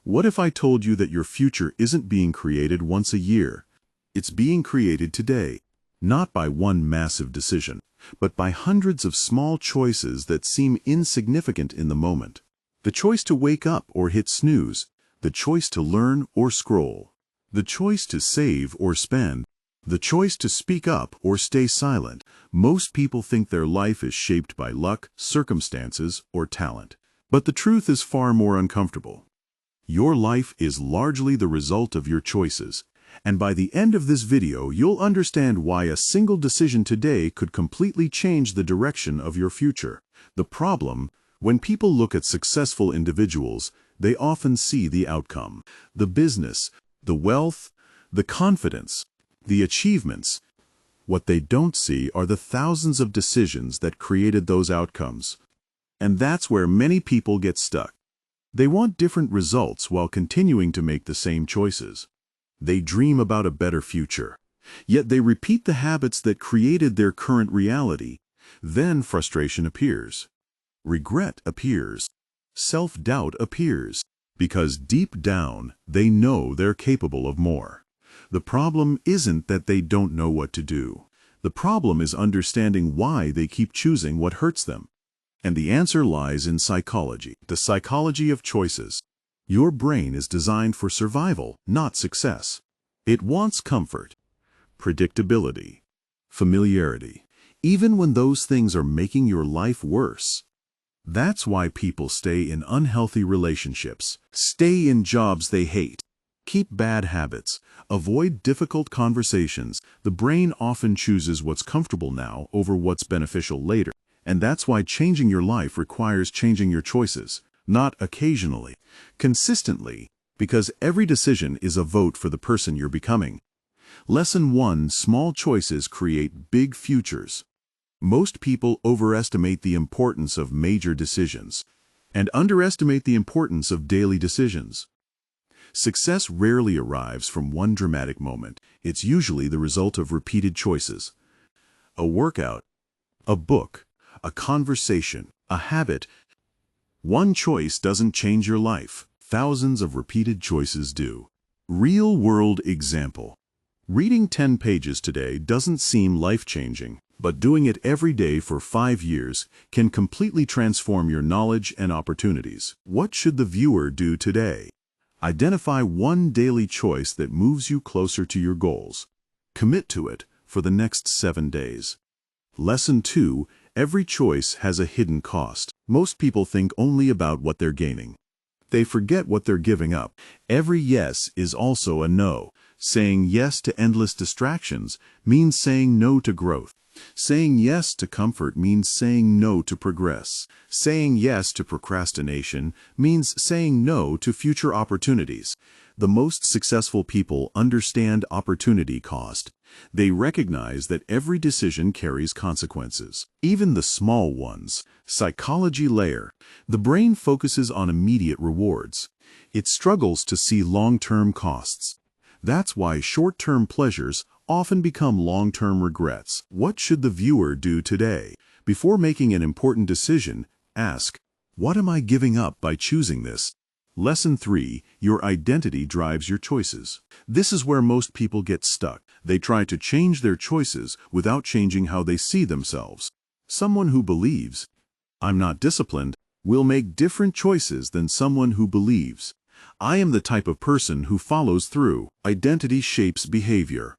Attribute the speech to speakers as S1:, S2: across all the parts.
S1: What if I told you that your future isn't being created once a year? It's being created today, not by one massive decision, but by hundreds of small choices that seem insignificant in the moment. The choice to wake up or hit snooze, the choice to learn or scroll, the choice to save or spend, the choice to speak up or stay silent. Most people think their life is shaped by luck, circumstances, or talent. But the truth is far more uncomfortable. Your life is largely the result of your choices, and by the end of this video, you'll understand why a single decision today could completely change the direction of your future. The problem, when people look at successful individuals, they often see the outcome, the business, the wealth, the confidence, the achievements. What they don't see are the thousands of decisions that created those outcomes. And that's where many people get stuck. They want different results while continuing to make the same choices. They dream about a better future, yet they repeat the habits that created their current reality. Then frustration appears. Regret appears. Self-doubt appears. Because deep down, they know they're capable of more. The problem isn't that they don't know what to do. The problem is understanding why they keep choosing what hurts them. And the answer lies in psychology, the psychology of choices. Your brain is designed for survival, not success. It wants comfort, predictability, familiarity, even when those things are making your life worse. That's why people stay in unhealthy relationships, stay in jobs they hate, keep bad habits, avoid difficult conversations. The brain often chooses what's comfortable now over what's beneficial later. And that's why changing your life requires changing your choices, not occasionally, consistently, because every decision is a vote for the person you're becoming. Lesson 1: Small choices create big futures. Most people overestimate the importance of major decisions and underestimate the importance of daily decisions. Success rarely arrives from one dramatic moment. It's usually the result of repeated choices. A workout, a book, a conversation, a habit. One choice doesn't change your life. Thousands of repeated choices do. Real-world example. Reading 10 pages today doesn't seem life-changing, but doing it every day for 5 years can completely transform your knowledge and opportunities. What should the viewer do today? Identify one daily choice that moves you closer to your goals. Commit to it for the next 7 days. Lesson 2: Every choice has a hidden cost. Most people think only about what they're gaining. They forget what they're giving up. Every yes is also a no. Saying yes to endless distractions means saying no to growth. Saying yes to comfort means saying no to progress. Saying yes to procrastination means saying no to future opportunities. The most successful people understand opportunity cost. They recognize that every decision carries consequences, even the small ones. Psychology layer. The brain focuses on immediate rewards. It struggles to see long-term costs. That's why short-term pleasures often become long-term regrets. What should the viewer do today? Before making an important decision, ask, what am I giving up by choosing this? Lesson 3: Your identity drives your choices. This is where most people get stuck. They try to change their choices without changing how they see themselves. Someone who believes, I'm not disciplined, will make different choices than someone who believes, I am the type of person who follows through. Identity shapes behavior,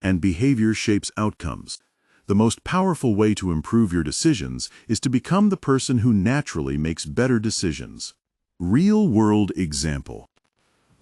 S1: and behavior shapes outcomes. The most powerful way to improve your decisions is to become the person who naturally makes better decisions. Real-world example.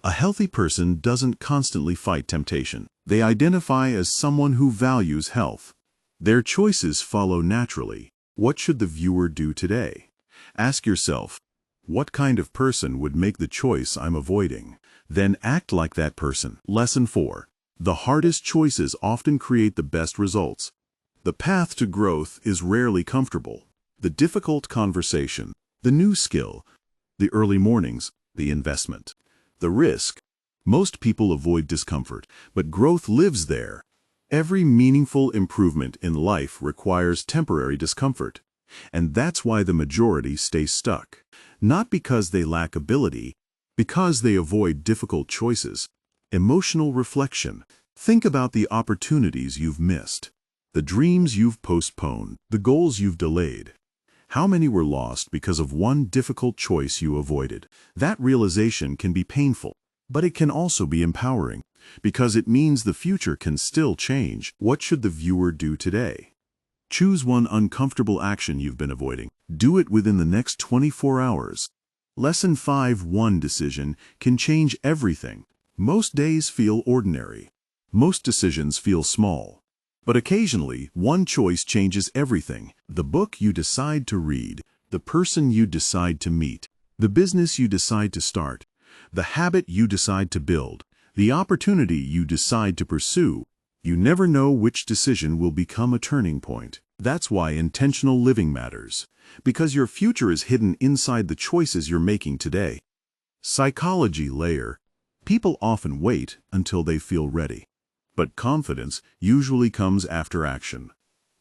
S1: A healthy person doesn't constantly fight temptation. They identify as someone who values health. Their choices follow naturally. What should the viewer do today? Ask yourself, what kind of person would make the choice I'm avoiding? Then act like that person. Lesson 4. The hardest choices often create the best results. The path to growth is rarely comfortable. The difficult conversation, the new skill, the early mornings, the investment, the risk. Most people avoid discomfort, but growth lives there. Every meaningful improvement in life requires temporary discomfort. And that's why the majority stay stuck. Not because they lack ability, Because they avoid difficult choices. Emotional reflection. Think about the opportunities you've missed, the dreams you've postponed, the goals you've delayed. How many were lost because of one difficult choice you avoided? That realization can be painful, but it can also be empowering, because it means the future can still change. What should the viewer do today? Choose one uncomfortable action you've been avoiding. Do it within the next 24 hours. Lesson 5: One decision can change everything. Most days feel ordinary. Most decisions feel small. But occasionally, one choice changes everything. The book you decide to read, the person you decide to meet, the business you decide to start, the habit you decide to build, the opportunity you decide to pursue. You never know which decision will become a turning point. That's why intentional living matters, because your future is hidden inside the choices you're making today. Psychology layer. People often wait until they feel ready. But confidence usually comes after action,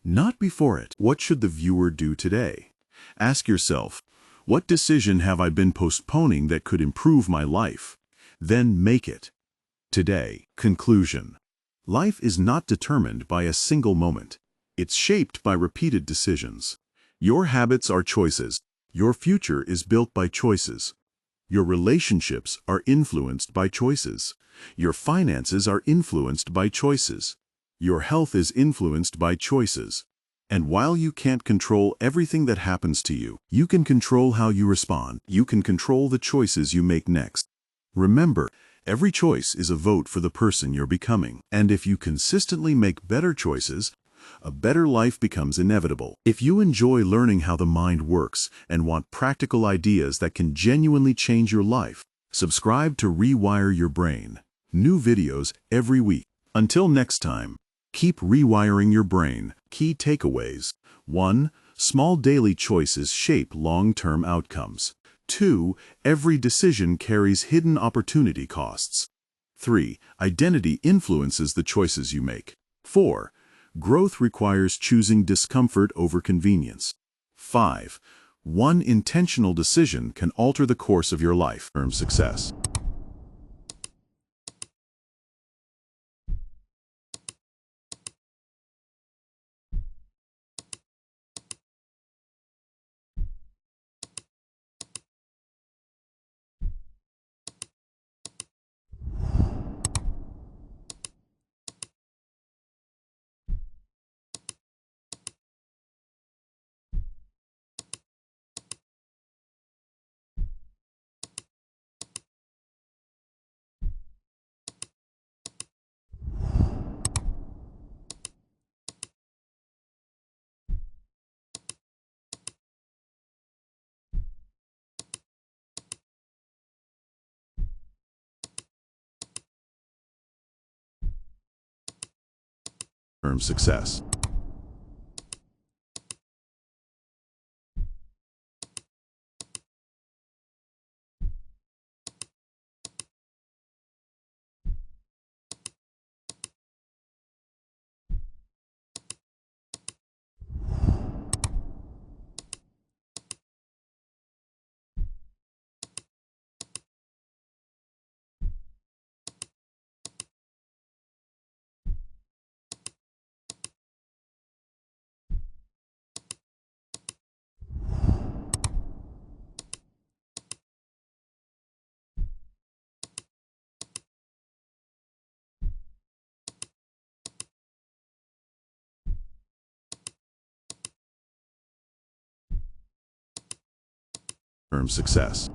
S1: not before it. What should the viewer do today? Ask yourself, what decision have I been postponing that could improve my life? Then make it. Today. Conclusion. Life is not determined by a single moment. It's shaped by repeated decisions. Your habits are choices. Your future is built by choices. Your relationships are influenced by choices. Your finances are influenced by choices. Your health is influenced by choices. And while you can't control everything that happens to you, you can control how you respond. You can control the choices you make next. Remember, every choice is a vote for the person you're becoming. And if you consistently make better choices, a better life becomes inevitable. If you enjoy learning how the mind works and want practical ideas that can genuinely change your life, subscribe to Rewire Your Brain. New videos every week. Until next time, keep rewiring your brain. Key takeaways. 1. Small daily choices shape long-term outcomes. 2. Every decision carries hidden opportunity costs. 3. Identity influences the choices you make. 4. Growth requires choosing discomfort over convenience. 5. One intentional decision can alter the course of your life. Success. Success. Success.